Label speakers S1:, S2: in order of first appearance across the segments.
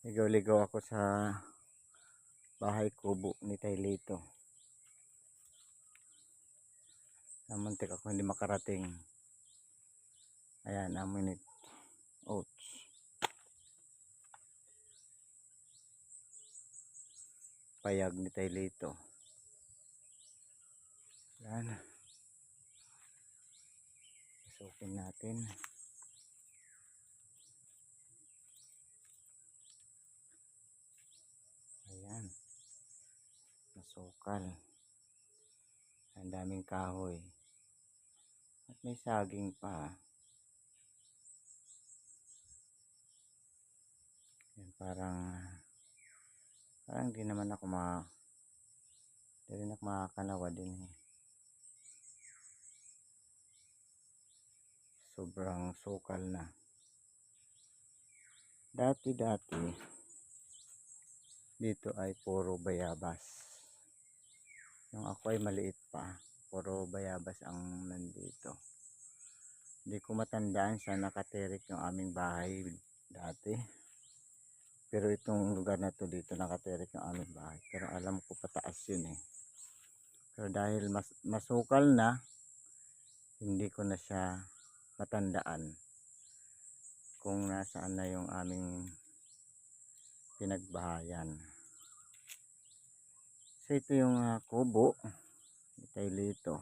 S1: Ligaw-ligaw ako sa bahay kubo ni Taylito. Namuntik ako hindi makarating. Ayan, amin oats. Payag ni Taylito. Ayan. Pasukin natin. Ayan. Masukal. Ang daming kahoy. At may saging pa. Ayan, parang di naman ako di rin ako makakalawa din eh. Sobrang sukal na. Dati dito ay puro bayabas. Nung ako ay maliit pa, puro bayabas ang nandito. Hindi ko matandaan sa nakatirik yung aming bahay dati. Pero itong lugar na to dito nakatirik yung aming bahay. Pero alam ko pataas yun eh. Pero dahil masukal na, hindi ko na siya matandaan kung nasaan na yung aming pinagbahayan. So ito yung kubo ni Taylito.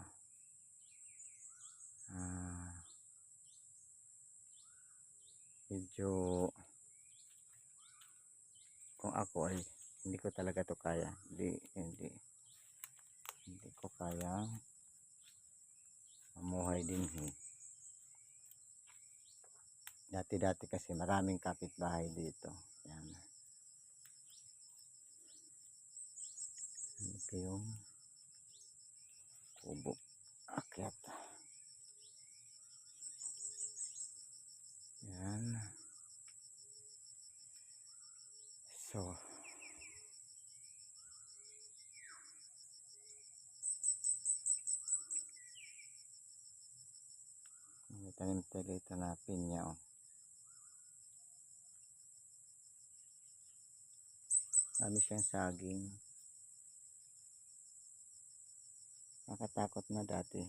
S1: Medyo kung ako ay hindi ko talaga to kaya. Hindi ko kaya mamuhay din eh. Dati kasi maraming kapitbahay dito. Yan. Ito yung kubo. Akyat. Yan. So, may tanim dito na pinya oh. Marami siyang saging. Nakatakot na dati.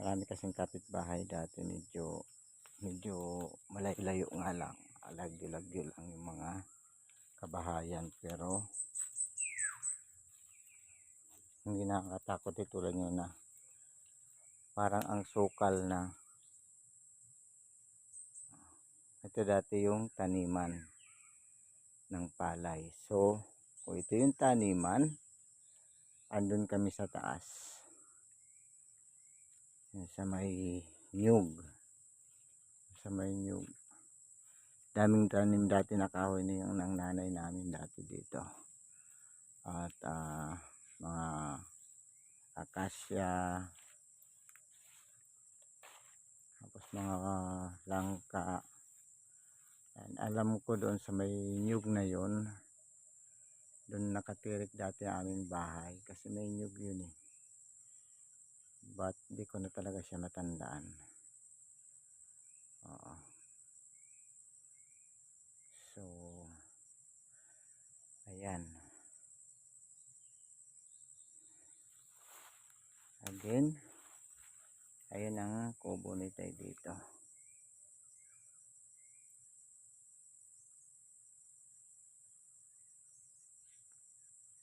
S1: Marami kasing kapitbahay dati. Medyo malayo nga lang. Lagyo lang yung mga kabahayan. Pero hindi nakakatakot tulad nyo na parang ang sukal na. Ito dati yung taniman ng palay. So, kung ito yung taniman, andun kami sa taas. Sa may nyug. Daming tanim dati na kahoy na yung ng nanay namin dati dito. At mga akasya. Tapos mga langka. Alam ko doon sa may nyug na yon, doon nakatirik dati ang aming bahay kasi may nyug yun eh. But di ko na talaga siya matandaan. So ayan. Again, ayan ang kubo ni Taylito.